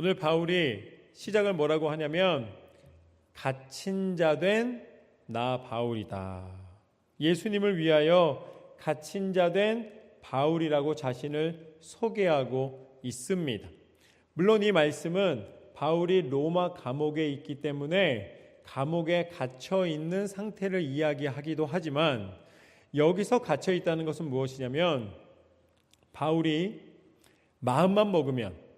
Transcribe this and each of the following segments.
오늘 바울이 시작을 뭐라고 하냐면 갇힌 자 된 나 바울이다. 예수님을 위하여 갇힌 자 된 바울이라고 자신을 소개하고 있습니다. 물론 이 말씀은 바울이 로마 감옥에 있기 때문에 감옥에 갇혀 있는 상태를 이야기하기도 하지만 여기서 갇혀 있다는 것은 무엇이냐면 바울이 마음만 먹으면,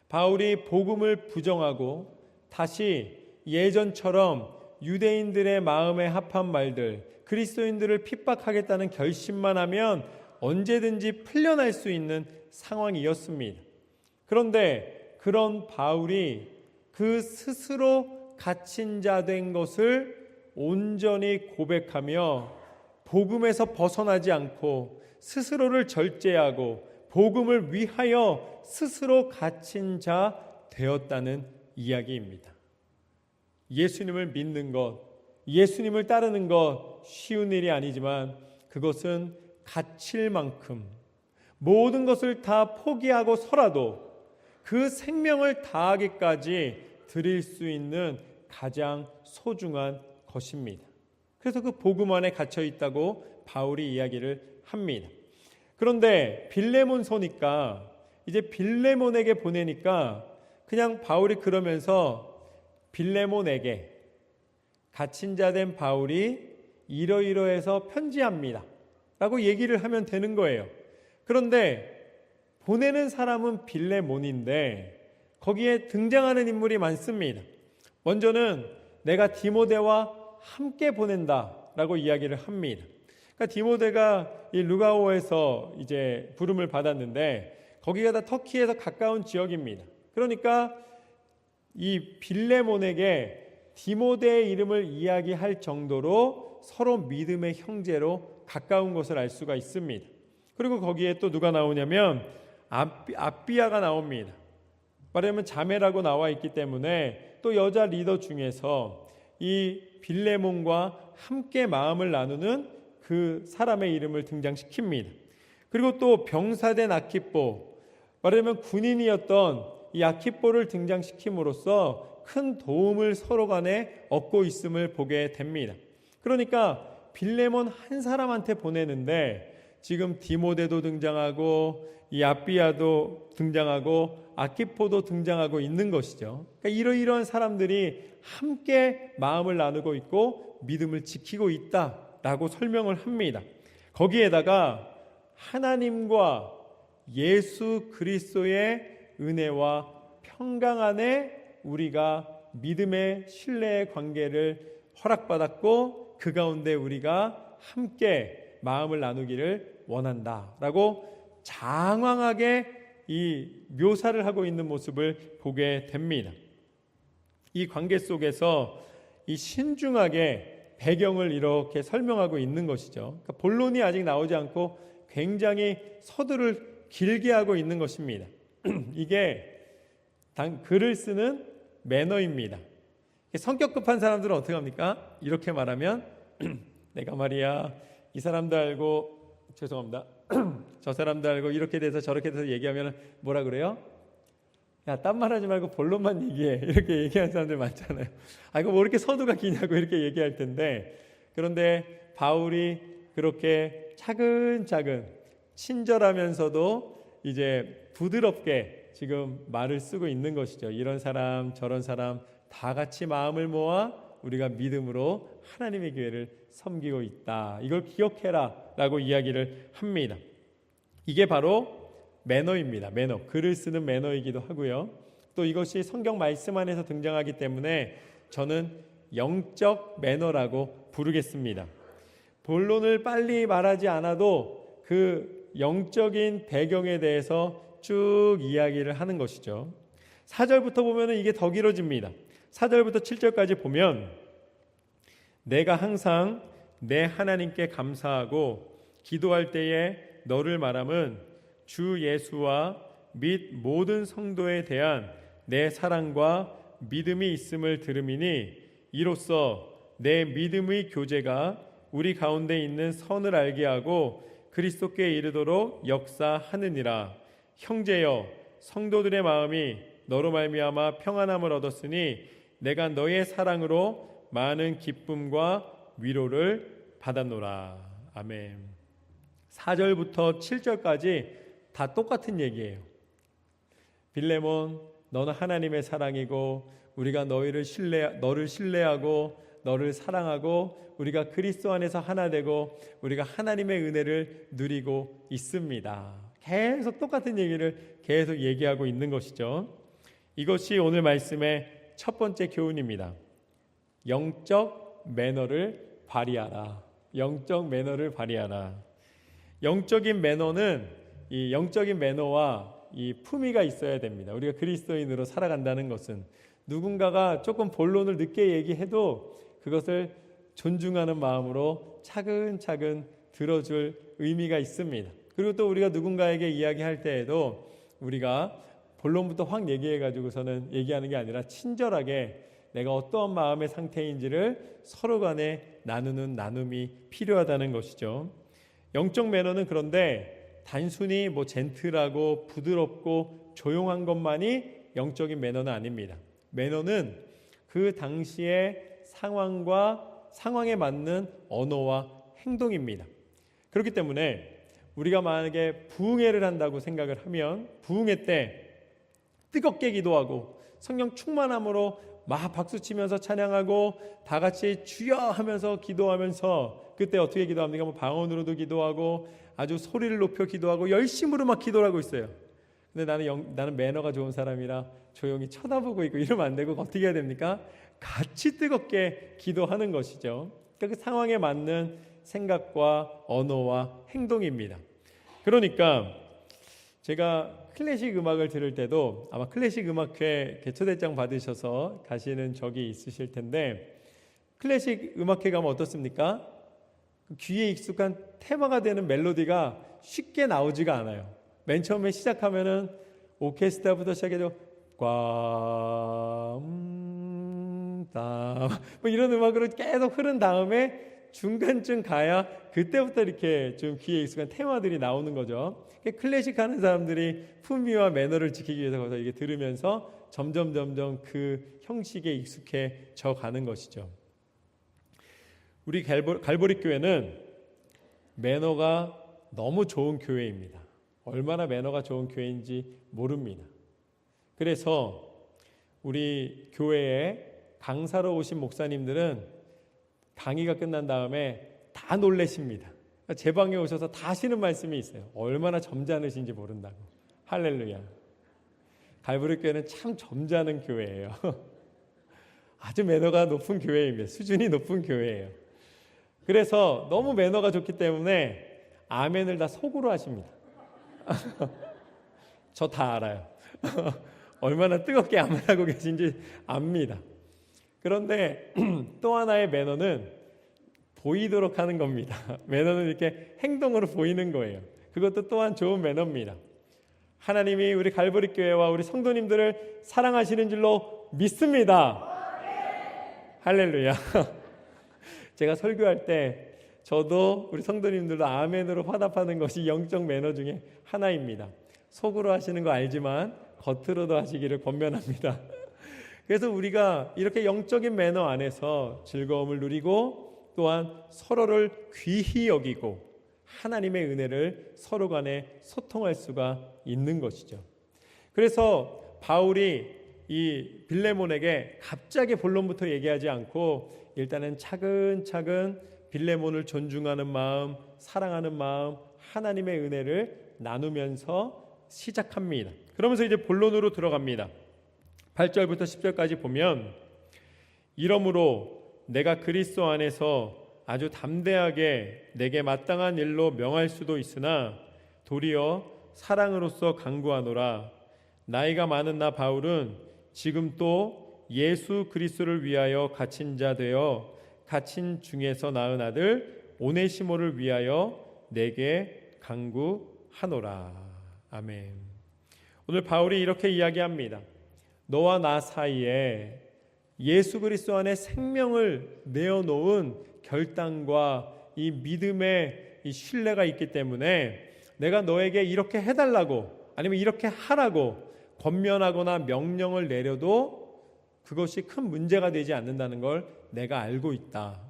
바울이 복음을 부정하고 다시 예전처럼 유대인들의 마음에 합한 말들, 그리스도인들을 핍박하겠다는 결심만 하면 언제든지 풀려날 수 있는 상황이었습니다. 그런데 그런 바울이 그 스스로 갇힌 자 된 것을 온전히 고백하며 복음에서 벗어나지 않고 스스로를 절제하고 복음을 위하여 스스로 갇힌 자 되었다는 이야기입니다. 예수님을 믿는 것, 예수님을 따르는 것 쉬운 일이 아니지만 그것은 갇힐 만큼 모든 것을 다 포기하고서라도 그 생명을 다하기까지 드릴 수 있는 가장 소중한 것입니다. 그래서 그 복음 안에 갇혀 있다고 바울이 이야기를 합니다. 그런데 빌레몬서니까 이제 빌레몬에게 보내니까 그냥 바울이 그러면서 빌레몬에게 갇힌 자 된 바울이 이러이러해서 편지합니다 라고 얘기를 하면 되는 거예요. 그런데 보내는 사람은 빌레몬인데 거기에 등장하는 인물이 많습니다. 먼저는 내가 디모데와 함께 보낸다 라고 이야기를 합니다. 그러니까 디모데가 이 루가오에서 이제 부름을 받았는데 거기가 다 터키에서 가까운 지역입니다. 그러니까 이 빌레몬에게 디모데의 이름을 이야기할 정도로 서로 믿음의 형제로 가까운 것을 알 수가 있습니다. 그리고 거기에 또 누가 나오냐면 아비아가 나옵니다. 말하자면 자매라고 나와 있기 때문에 또 여자 리더 중에서 이 빌레몬과 함께 마음을 나누는 그 사람의 이름을 등장시킵니다. 그리고 또 병사된 아키포, 말하자면 군인이었던 이 아키포를 등장시킴으로써 큰 도움을 서로 간에 얻고 있음을 보게 됩니다. 그러니까 빌레몬 한 사람한테 보내는데 지금 디모데도 등장하고 이 아비아도 등장하고 아키포도 등장하고 있는 것이죠. 그러니까 이러이러한 사람들이 함께 마음을 나누고 있고 믿음을 지키고 있다라고 설명을 합니다. 거기에다가 하나님과 예수 그리스도의 은혜와 평강 안에 우리가 믿음의 신뢰의 관계를 허락받았고 그 가운데 우리가 함께 마음을 나누기를 원한다라고 장황하게 이 묘사를 하고 있는 모습을 보게 됩니다. 이 관계 속에서 이 신중하게 배경을 이렇게 설명하고 있는 것이죠. 그러니까 본론이 아직 나오지 않고 굉장히 서두를 길게 하고 있는 것입니다. 이게 글을 쓰는 매너입니다. 성격 급한 사람들은 어떻게 합니까? 이렇게 말하면 내가 말이야 이 사람도 알고 죄송합니다. 저 사람도 알고 이렇게 돼서 저렇게 돼서 얘기하면 뭐라 그래요? 야, 딴 말하지 말고 본론만 얘기해. 이렇게 얘기하는 사람들 많잖아요. 아, 이거 뭐 이렇게 서두가 기냐고 이렇게 얘기할 텐데, 그런데 바울이 그렇게 차근차근 친절하면서도 이제 부드럽게 지금 말을 쓰고 있는 것이죠. 이런 사람 저런 사람 다 같이 마음을 모아 우리가 믿음으로 하나님의 교회를 섬기고 있다. 이걸 기억해라 라고 이야기를 합니다. 이게 바로 매너입니다. 매너. 글을 쓰는 매너이기도 하고요. 또 이것이 성경 말씀 안에서 등장하기 때문에 저는 영적 매너라고 부르겠습니다. 본론을 빨리 말하지 않아도 그 영적인 배경에 대해서 쭉 이야기를 하는 것이죠. 4절부터 보면 이게 더 길어집니다. 4절부터 7절까지 보면 내가 항상 내 하나님께 감사하고 기도할 때에 너를 말함은 주 예수와 및 모든 성도에 대한 내 사랑과 믿음이 있음을 들음이니 이로써 내 믿음의 교제가 우리 가운데 있는 선을 알게 하고 그리스도께 이르도록 역사하느니라. 형제여 성도들의 마음이 너로 말미암아 평안함을 얻었으니 내가 너의 사랑으로 많은 기쁨과 위로를 받았노라. 아멘. 4절부터 7절까지 다 똑같은 얘기예요. 빌레몬, 너는 하나님의 사랑이고 우리가 너를 신뢰하고 너를 사랑하고 우리가 그리스도 안에서 하나 되고 우리가 하나님의 은혜를 누리고 있습니다. 계속 똑같은 얘기를 계속 얘기하고 있는 것이죠. 이것이 오늘 말씀의 첫 번째 교훈입니다. 영적 매너를 발휘하라. 영적 매너를 발휘하라. 영적인 매너는 이 영적인 매너와 이 품위가 있어야 됩니다. 우리가 그리스도인으로 살아간다는 것은 누군가가 조금 본론을 늦게 얘기해도 그것을 존중하는 마음으로 차근차근 들어줄 의미가 있습니다. 그리고 또 우리가 누군가에게 이야기할 때에도 우리가 본론부터 확 얘기해가지고서는 얘기하는 게 아니라 친절하게 내가 어떠한 마음의 상태인지를 서로 간에 나누는 나눔이 필요하다는 것이죠. 영적 매너는 그런데 단순히 젠틀하고 부드럽고 조용한 것만이 영적인 매너는 아닙니다. 매너는 그 당시의 상황에 맞는 언어와 행동입니다. 그렇기 때문에 우리가 만약에 부흥회를 한다고 생각을 하면 부흥회 때 뜨겁게 기도하고 성령 충만함으로 막 박수치면서 찬양하고 다 같이 주여 하면서 기도하면서 그때 어떻게 기도합니까? 방언으로도 기도하고 아주 소리를 높여 기도하고 열심으로 막 기도를 하고 있어요. 근데 나는 매너가 좋은 사람이라 조용히 쳐다보고 있고 이러면 안 되고 어떻게 해야 됩니까? 같이 뜨겁게 기도하는 것이죠. 그러니까 그 상황에 맞는 생각과 언어와 행동입니다. 그러니까 제가 클래식 음악을 들을 때도 아마 클래식 음악회 초대장 받으셔서 가시는 적이 있으실 텐데 클래식 음악회 가면 어떻습니까? 귀에 익숙한 테마가 되는 멜로디가 쉽게 나오지가 않아요. 맨 처음에 시작하면은 오케스트라부터 시작해서 이런 음악으로 계속 흐른 다음에 중간쯤 가야 그때부터 이렇게 좀 귀에 익숙한 테마들이 나오는 거죠. 클래식 하는 사람들이 품위와 매너를 지키기 위해서 거기서 이게 들으면서 점점 그 형식에 익숙해져 가는 것이죠. 우리 갈보리 교회는 매너가 너무 좋은 교회입니다. 얼마나 매너가 좋은 교회인지 모릅니다. 그래서 우리 교회에 강사로 오신 목사님들은 강의가 끝난 다음에 다 놀래십니다. 제 방에 오셔서 다 하시는 말씀이 있어요. 얼마나 점잖으신지 모른다고. 할렐루야. 갈보리 교회는 참 점잖은 교회예요. 아주 매너가 높은 교회입니다. 수준이 높은 교회예요. 그래서 너무 매너가 좋기 때문에 아멘을 다 속으로 하십니다. 저 다 알아요. 얼마나 뜨겁게 아멘하고 계신지 압니다. 그런데 또 하나의 매너는 보이도록 하는 겁니다. 매너는 이렇게 행동으로 보이는 거예요. 그것도 또한 좋은 매너입니다. 하나님이 우리 갈보리 교회와 우리 성도님들을 사랑하시는 줄로 믿습니다. 할렐루야. 제가 설교할 때 저도 우리 성도님들도 아멘으로 화답하는 것이 영적 매너 중에 하나입니다. 속으로 하시는 거 알지만 겉으로도 하시기를 권면합니다. 그래서 우리가 이렇게 영적인 매너 안에서 즐거움을 누리고 또한 서로를 귀히 여기고 하나님의 은혜를 서로 간에 소통할 수가 있는 것이죠. 그래서 바울이 이 빌레몬에게 갑자기 본론부터 얘기하지 않고 일단은 차근차근 빌레몬을 존중하는 마음, 사랑하는 마음, 하나님의 은혜를 나누면서 시작합니다. 그러면서 이제 본론으로 들어갑니다. 8절부터 10절까지 보면 이러므로 내가 그리스도 안에서 아주 담대하게 내게 마땅한 일로 명할 수도 있으나 도리어 사랑으로서 강구하노라. 나이가 많은 나 바울은 지금 또 예수 그리스도를 위하여 갇힌 자 되어 갇힌 중에서 낳은 아들 오네시모를 위하여 내게 강구하노라. 아멘. 오늘 바울이 이렇게 이야기합니다. 너와 나 사이에 예수 그리스도 안에 생명을 내어놓은 결단과 이 믿음의 이 신뢰가 있기 때문에 내가 너에게 이렇게 해달라고 아니면 이렇게 하라고 권면하거나 명령을 내려도 그것이 큰 문제가 되지 않는다는 걸 내가 알고 있다.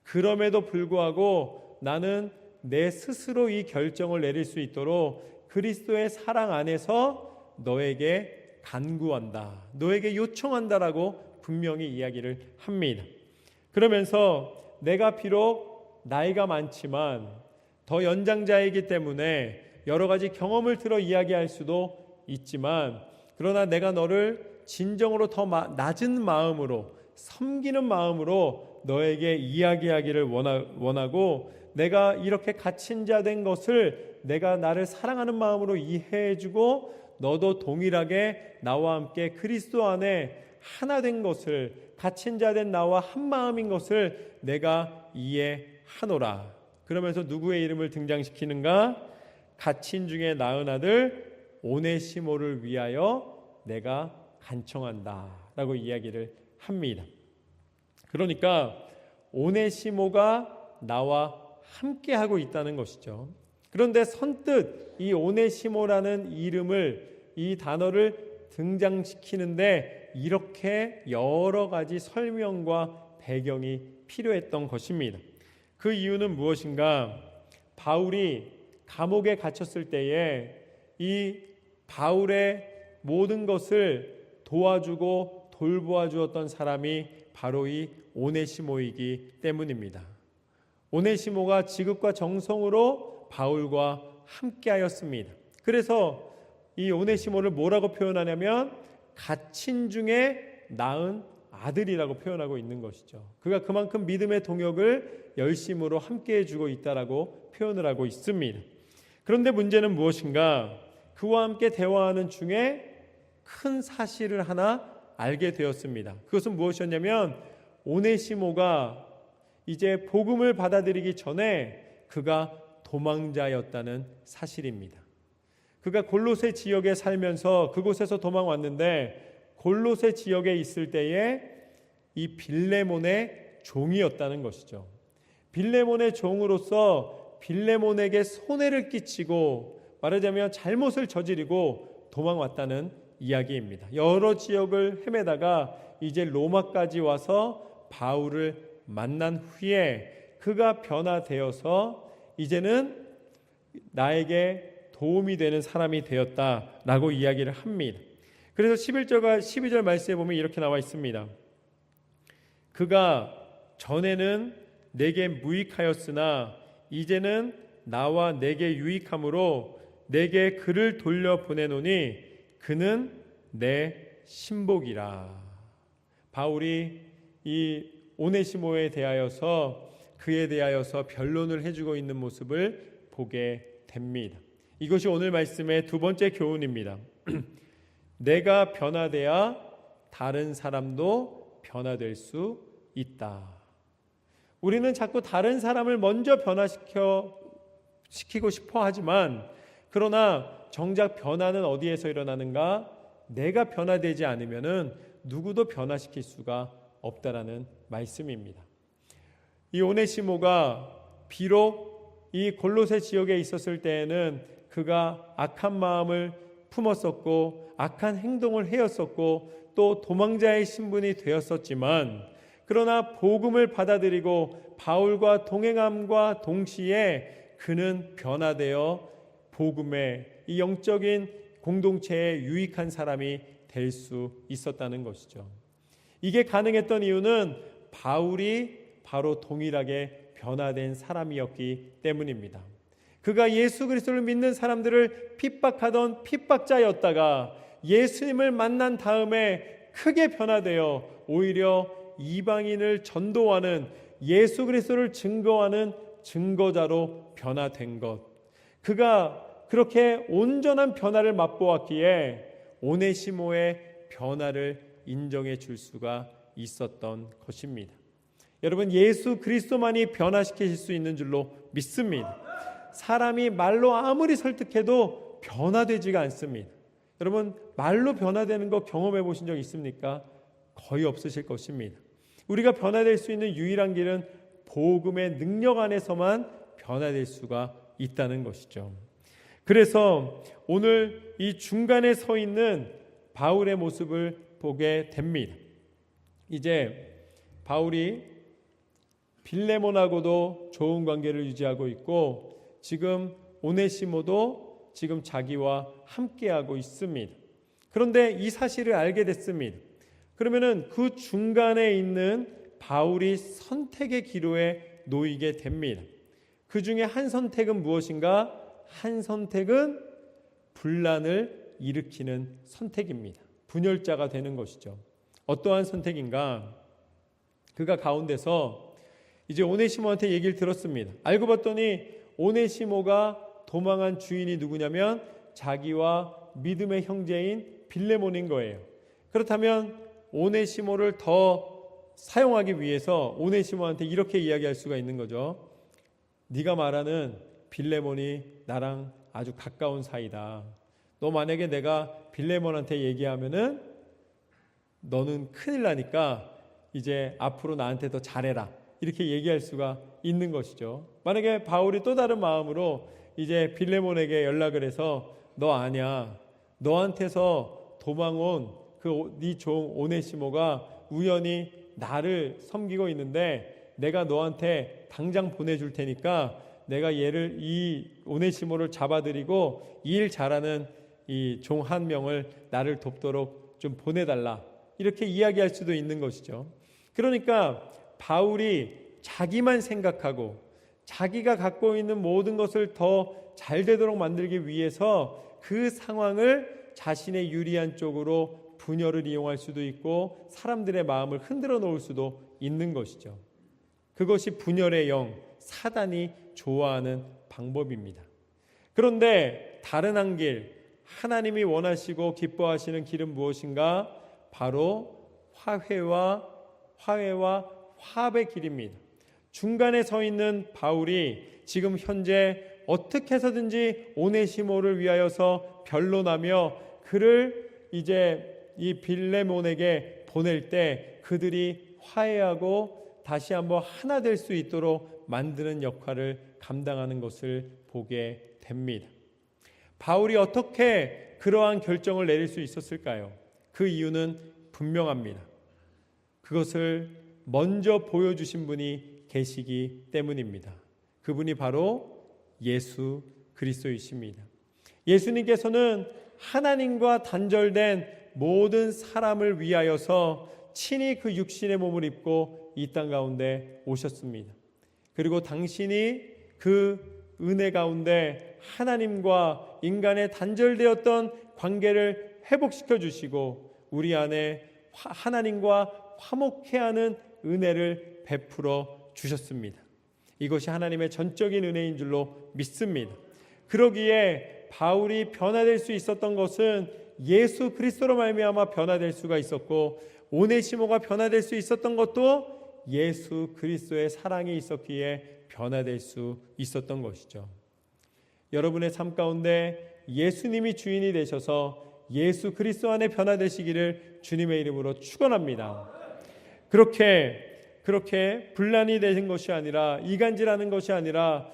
그럼에도 불구하고 나는 내 스스로 이 결정을 내릴 수 있도록 그리스도의 사랑 안에서 너에게 간구한다, 너에게 요청한다라고 분명히 이야기를 합니다. 그러면서 내가 비록 나이가 많지만 더 연장자이기 때문에 여러 가지 경험을 들어 이야기할 수도 있지만, 그러나 내가 너를 진정으로 더 낮은 마음으로, 섬기는 마음으로 너에게 이야기하기를 원하고, 내가 이렇게 갇힌 자 된 것을 내가 나를 사랑하는 마음으로 이해해주고 너도 동일하게 나와 함께 그리스도 안에 하나 된 것을, 갇힌 자 된 나와 한 마음인 것을 내가 이해하노라. 그러면서 누구의 이름을 등장시키는가? 갇힌 중에 낳은 아들 오네시모를 위하여 내가 간청한다 라고 이야기를 합니다. 그러니까 오네시모가 나와 함께 하고 있다는 것이죠. 그런데 선뜻 이 오네시모라는 이름을, 이 단어를 등장시키는데 이렇게 여러 가지 설명과 배경이 필요했던 것입니다. 그 이유는 무엇인가? 바울이 감옥에 갇혔을 때에 이 바울의 모든 것을 도와주고 돌보아 주었던 사람이 바로 이 오네시모이기 때문입니다. 오네시모가 지극과 정성으로 바울과 함께하였습니다. 그래서 이 오네시모를 뭐라고 표현하냐면 갇힌 중에 낳은 아들이라고 표현하고 있는 것이죠. 그가 그만큼 믿음의 동역을 열심으로 함께해 주고 있다라고 표현을 하고 있습니다. 그런데 문제는 무엇인가? 그와 함께 대화하는 중에 큰 사실을 하나 알게 되었습니다. 그것은 무엇이었냐면 오네시모가 이제 복음을 받아들이기 전에 그가 도망자였다는 사실입니다. 그가 골로새 지역에 살면서 그곳에서 도망왔는데 골로새 지역에 있을 때에 이 빌레몬의 종이었다는 것이죠. 빌레몬의 종으로서 빌레몬에게 손해를 끼치고, 말하자면 잘못을 저지르고 도망왔다는 이야기입니다. 여러 지역을 헤매다가 이제 로마까지 와서 바울을 만난 후에 그가 변화되어서 이제는 나에게 도움이 되는 사람이 되었다라고 이야기를 합니다. 그래서 11절과 12절 말씀에 보면 이렇게 나와 있습니다. 그가 전에는 내게 무익하였으나 이제는 나와 내게 유익함으로 내게 그를 돌려보내노니 그는 내 신복이라. 바울이 이 오네시모에 대하여서, 그에 대하여서 변론을 해주고 있는 모습을 보게 됩니다. 이것이 오늘 말씀의 두 번째 교훈입니다. 내가 변화돼야 다른 사람도 변화될 수 있다. 우리는 자꾸 다른 사람을 먼저 변화시키고 싶어 하지만, 그러나 정작 변화는 어디에서 일어나는가? 내가 변화되지 않으면은 누구도 변화시킬 수가 없다라는 말씀입니다. 이 오네시모가 비록 이 골로새 지역에 있었을 때에는 그가 악한 마음을 품었었고 악한 행동을 해왔었고 또 도망자의 신분이 되었었지만, 그러나 복음을 받아들이고 바울과 동행함과 동시에 그는 변화되어 복음의 이 영적인 공동체에 유익한 사람이 될 수 있었다는 것이죠. 이게 가능했던 이유는 바울이 바로 동일하게 변화된 사람이었기 때문입니다. 그가 예수 그리스도를 믿는 사람들을 핍박하던 핍박자였다가 예수님을 만난 다음에 크게 변화되어 오히려 이방인을 전도하는, 예수 그리스도를 증거하는 증거자로 변화된 것, 그가 그렇게 온전한 변화를 맛보았기에 오네시모의 변화를 인정해 줄 수가 있었던 것입니다. 여러분, 예수 그리스도만이 변화시키실 수 있는 줄로 믿습니다. 사람이 말로 아무리 설득해도 변화되지가 않습니다. 여러분, 말로 변화되는 거 경험해 보신 적 있습니까? 거의 없으실 것입니다. 우리가 변화될 수 있는 유일한 길은 복음의 능력 안에서만 변화될 수가 있다는 것이죠. 그래서 오늘 이 중간에 서 있는 바울의 모습을 보게 됩니다. 이제 바울이 빌레몬하고도 좋은 관계를 유지하고 있고 지금 오네시모도 지금 자기와 함께하고 있습니다. 그런데 이 사실을 알게 됐습니다. 그러면은 그 중간에 있는 바울이 선택의 기로에 놓이게 됩니다. 그 중에 한 선택은 무엇인가? 한 선택은 분란을 일으키는 선택입니다. 분열자가 되는 것이죠. 어떠한 선택인가? 그가 가운데서 이제 오네시모한테 얘기를 들었습니다. 알고 봤더니 오네시모가 도망한 주인이 누구냐면 자기와 믿음의 형제인 빌레몬인 거예요. 그렇다면 오네시모를 더 사용하기 위해서 오네시모한테 이렇게 이야기할 수가 있는 거죠. 네가 말하는 빌레몬이 나랑 아주 가까운 사이다. 너 만약에 내가 빌레몬한테 얘기하면은 너는 큰일 나니까 이제 앞으로 나한테 더 잘해라. 이렇게 얘기할 수가 있는 것이죠. 만약에 바울이 또 다른 마음으로 이제 빌레몬에게 연락을 해서 너 아냐, 너한테서 도망온 그 네 종 오네시모가 우연히 나를 섬기고 있는데 내가 너한테 당장 보내줄 테니까 내가 얘를 이 오네시모를 잡아들이고 일 잘하는 이 종 한 명을 나를 돕도록 좀 보내달라. 이렇게 이야기할 수도 있는 것이죠. 그러니까 바울이 자기만 생각하고 자기가 갖고 있는 모든 것을 더 잘 되도록 만들기 위해서 그 상황을 자신의 유리한 쪽으로 분열을 이용할 수도 있고 사람들의 마음을 흔들어 놓을 수도 있는 것이죠. 그것이 분열의 영, 사단이 좋아하는 방법입니다. 그런데 다른 한 길, 하나님이 원하시고 기뻐하시는 길은 무엇인가? 바로 화해와 화합의 길입니다. 중간에 서 있는 바울이 지금 현재 어떻게 해서든지 오네시모를 위하여서 변론하며 그를 이제 이 빌레몬에게 보낼 때 그들이 화해하고 다시 한번 하나 될 수 있도록 만드는 역할을 감당하는 것을 보게 됩니다. 바울이 어떻게 그러한 결정을 내릴 수 있었을까요? 그 이유는 분명합니다. 그것을 먼저 보여주신 분이 계시기 때문입니다. 그분이 바로 예수 그리스도이십니다. 예수님께서는 하나님과 단절된 모든 사람을 위하여서 친히 그 육신의 몸을 입고 이 땅 가운데 오셨습니다. 그리고 당신이 그 은혜 가운데 하나님과 인간의 단절되었던 관계를 회복시켜 주시고 우리 안에 하나님과 화목해 하는 은혜를 베풀어 주셨습니다. 이것이 하나님의 전적인 은혜인 줄로 믿습니다. 그러기에 바울이 변화될 수 있었던 것은 예수 그리스도로 말미암아 변화될 수가 있었고 오네시모가 변화될 수 있었던 것도 예수 그리스도의 사랑이 있었기에 변화될 수 있었던 것이죠. 여러분의 삶 가운데 예수님이 주인이 되셔서 예수 그리스도 안에 변화되시기를 주님의 이름으로 축원합니다. 그렇게 분란이 되는 것이 아니라 이간질하는 것이 아니라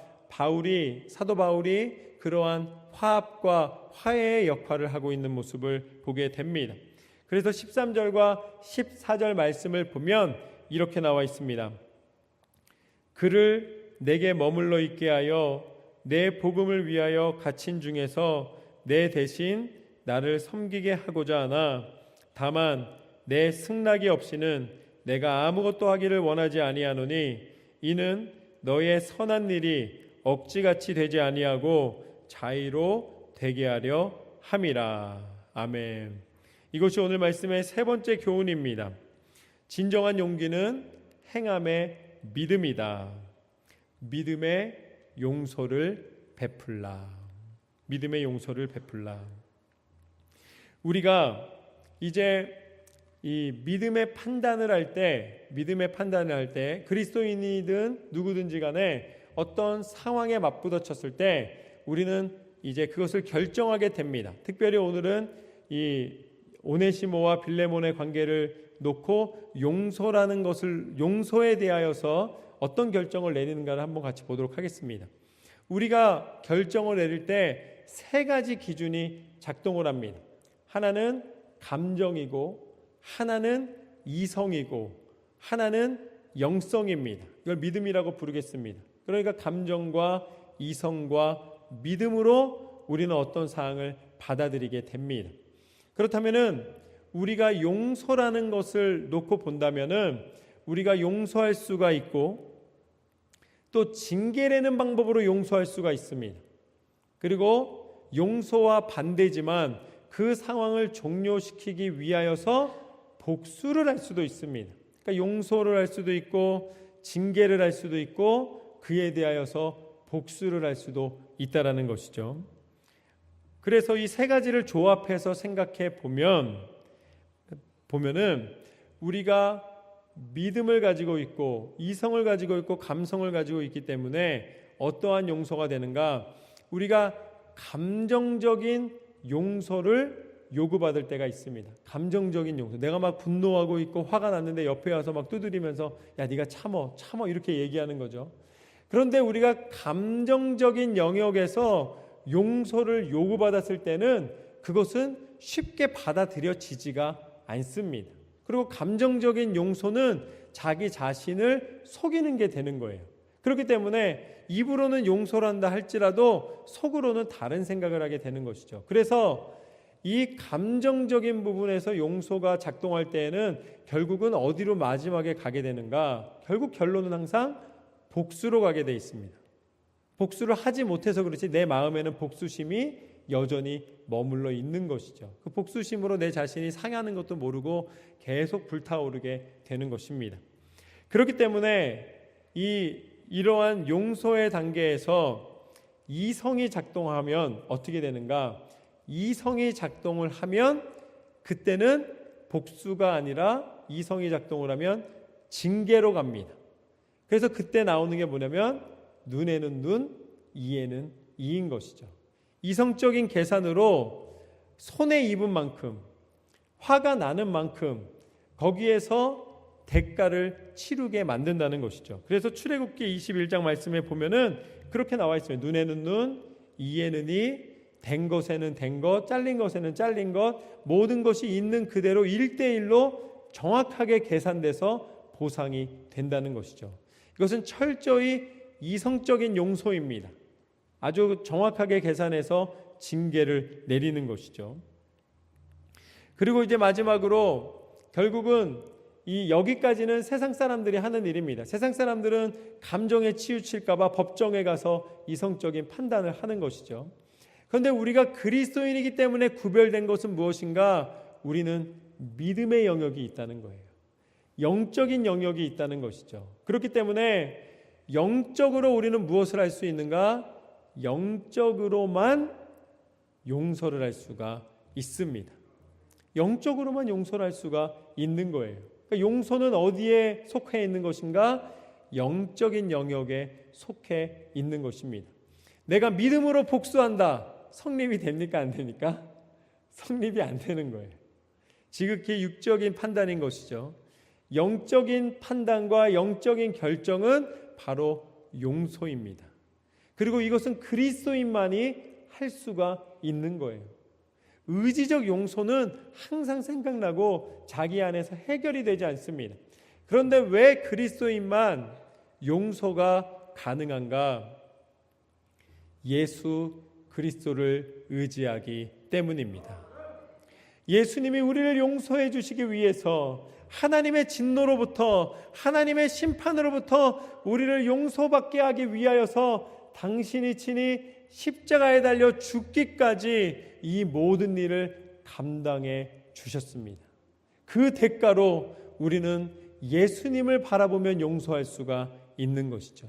사도 바울이 그러한 화합과 화해의 역할을 하고 있는 모습을 보게 됩니다. 그래서 13절과 14절 말씀을 보면 이렇게 나와 있습니다. 그를 내게 머물러 있게 하여 내 복음을 위하여 갇힌 중에서 내 대신 나를 섬기게 하고자 하나 다만 내 승낙이 없이는 내가 아무것도 하기를 원하지 아니하노니 이는 너의 선한 일이 억지같이 되지 아니하고 자의로 되게 하려 함이라. 아멘. 이것이 오늘 말씀의 세 번째 교훈입니다. 진정한 용기는 행함의 믿음이다. 믿음의 용서를 베풀라. 믿음의 용서를 베풀라. 우리가 이제 이 믿음의 판단을 할 때 그리스도인이든 누구든지 간에 어떤 상황에 맞부딪혔을 때 우리는 이제 그것을 결정하게 됩니다. 특별히 오늘은 이 오네시모와 빌레몬의 관계를 놓고 용서에 대하여서 어떤 결정을 내리는가를 한번 같이 보도록 하겠습니다. 우리가 결정을 내릴 때 세 가지 기준이 작동을 합니다. 하나는 감정이고 하나는 이성이고 하나는 영성입니다. 이걸 믿음이라고 부르겠습니다. 그러니까 감정과 이성과 믿음으로 우리는 어떤 사항을 받아들이게 됩니다. 그렇다면은 우리가 용서라는 것을 놓고 본다면은 우리가 용서할 수가 있고 또 징계라는 방법으로 용서할 수가 있습니다. 그리고 용서와 반대지만 그 상황을 종료시키기 위하여서 복수를 할 수도 있습니다. 그러니까 용서를 할 수도 있고 징계를 할 수도 있고 그에 대하여서 복수를 할 수도 있다라는 것이죠. 그래서 이 세 가지를 조합해서 생각해 보면은 우리가 믿음을 가지고 있고 이성을 가지고 있고 감성을 가지고 있기 때문에 어떠한 용서가 되는가? 우리가 감정적인 용서를 요구받을 때가 있습니다. 감정적인 용서. 내가 막 분노하고 있고 화가 났는데 옆에 와서 막 두드리면서 야 네가 참어 이렇게 얘기하는 거죠. 그런데 우리가 감정적인 영역에서 용서를 요구받았을 때는 그것은 쉽게 받아들여지지가 않습니다. 그리고 감정적인 용서는 자기 자신을 속이는 게 되는 거예요. 그렇기 때문에 입으로는 용서를 한다 할지라도 속으로는 다른 생각을 하게 되는 것이죠. 그래서 이 감정적인 부분에서 용서가 작동할 때에는 결국은 어디로 마지막에 가게 되는가? 결국 결론은 항상 복수로 가게 돼 있습니다. 복수를 하지 못해서 그렇지 내 마음에는 복수심이 여전히 머물러 있는 것이죠. 그 복수심으로 내 자신이 상하는 것도 모르고 계속 불타오르게 되는 것입니다. 그렇기 때문에 이러한 용서의 단계에서 이성이 작동하면 어떻게 되는가? 이성이 작동을 하면 그때는 복수가 아니라 이성이 작동을 하면 징계로 갑니다. 그래서 그때 나오는 게 뭐냐면 눈에는 눈, 이에는 이인 것이죠. 이성적인 계산으로 손에 입은 만큼 화가 나는 만큼 거기에서 대가를 치르게 만든다는 것이죠. 그래서 출애굽기 21장 말씀에 보면은 그렇게 나와 있습니다. 눈에는 눈, 이에는 이, 된 것에는 된 것, 잘린 것에는 잘린 것, 모든 것이 있는 그대로 1대1로 정확하게 계산돼서 보상이 된다는 것이죠. 이것은 철저히 이성적인 용서입니다. 아주 정확하게 계산해서 징계를 내리는 것이죠. 그리고 이제 마지막으로 결국은 여기까지는 세상 사람들이 하는 일입니다. 세상 사람들은 감정에 치우칠까 봐 법정에 가서 이성적인 판단을 하는 것이죠. 그런데 우리가 그리스도인이기 때문에 구별된 것은 무엇인가? 우리는 믿음의 영역이 있다는 거예요. 영적인 영역이 있다는 것이죠. 그렇기 때문에 영적으로 우리는 무엇을 할 수 있는가? 영적으로만 용서를 할 수가 있습니다. 영적으로만 용서를 할 수가 있는 거예요. 그러니까 용서는 어디에 속해 있는 것인가? 영적인 영역에 속해 있는 것입니다. 내가 믿음으로 복수한다. 성립이 됩니까? 안 됩니까? 성립이 안 되는 거예요. 지극히 육적인 판단인 것이죠. 영적인 판단과 영적인 결정은 바로 용서입니다. 그리고 이것은 그리스도인만이 할 수가 있는 거예요. 의지적 용서는 항상 생각나고 자기 안에서 해결이 되지 않습니다. 그런데 왜 그리스도인만 용서가 가능한가? 예수 그리스도를 의지하기 때문입니다. 예수님이 우리를 용서해 주시기 위해서 하나님의 진노로부터 하나님의 심판으로부터 우리를 용서받게 하기 위하여서 당신이 친히 십자가에 달려 죽기까지 이 모든 일을 감당해 주셨습니다. 그 대가로 우리는 예수님을 바라보면 용서할 수가 있는 것이죠.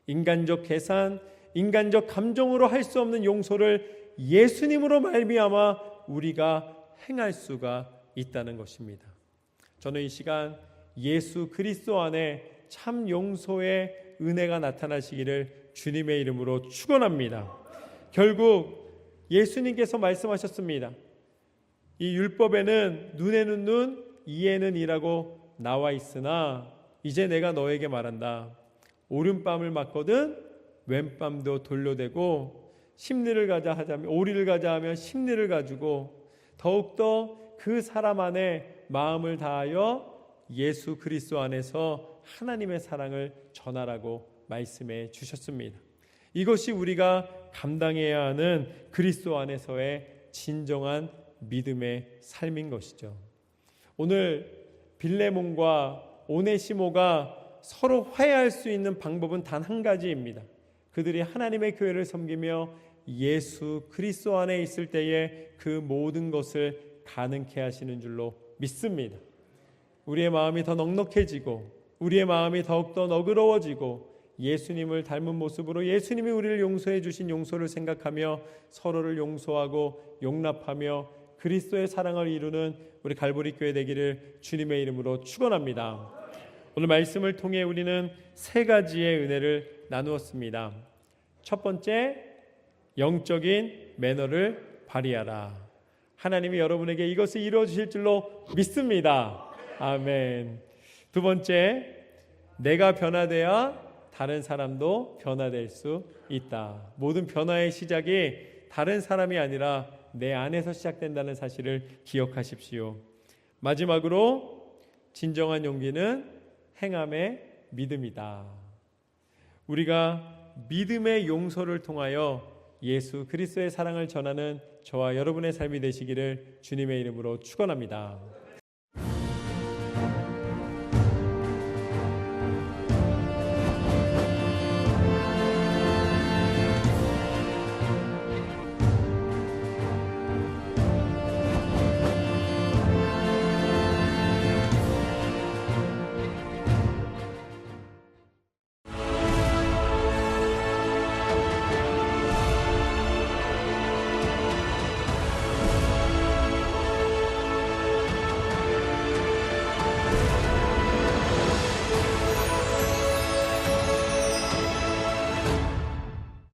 인간적 계산, 인간적 감정으로 할 수 없는 용서를 예수님으로 말미암아 우리가 행할 수가 있다는 것입니다. 저는 이 시간 예수 그리스도 안에 참 용서의 은혜가 나타나시기를 주님의 이름으로 축원합니다. 결국 예수님께서 말씀하셨습니다. 이 율법에는 눈에는 눈, 이에는 이라고 나와 있으나 이제 내가 너에게 말한다. 오른밤을 맞거든 왼밤도 돌려대고 심리를 가자 하자면 오리를 가자 하면 심리를 가지고 더욱더 그 사람 안에 마음을 다하여 예수 그리스도 안에서 하나님의 사랑을 전하라고 말씀해 주셨습니다. 이것이 우리가 감당해야 하는 그리스도 안에서의 진정한 믿음의 삶인 것이죠. 오늘 빌레몬과 오네시모가 서로 화해할 수 있는 방법은 단 한 가지입니다. 그들이 하나님의 교회를 섬기며 예수 그리스도 안에 있을 때에 그 모든 것을 가능케 하시는 줄로 믿습니다. 우리의 마음이 더 넉넉해지고 우리의 마음이 더욱더 너그러워지고 예수님을 닮은 모습으로 예수님이 우리를 용서해 주신 용서를 생각하며 서로를 용서하고 용납하며 그리스도의 사랑을 이루는 우리 갈보리 교회 되기를 주님의 이름으로 축원합니다. 오늘 말씀을 통해 우리는 세 가지의 은혜를 나누었습니다. 첫 번째, 영적인 매너를 발휘하라. 하나님이 여러분에게 이것을 이루어 주실 줄로 믿습니다. 아멘. 두 번째, 내가 변화되어야 다른 사람도 변화될 수 있다. 모든 변화의 시작이 다른 사람이 아니라 내 안에서 시작된다는 사실을 기억하십시오. 마지막으로 진정한 용기는 행함의 믿음이다. 우리가 믿음의 용서를 통하여 예수 그리스도의 사랑을 전하는 저와 여러분의 삶이 되시기를 주님의 이름으로 축원합니다.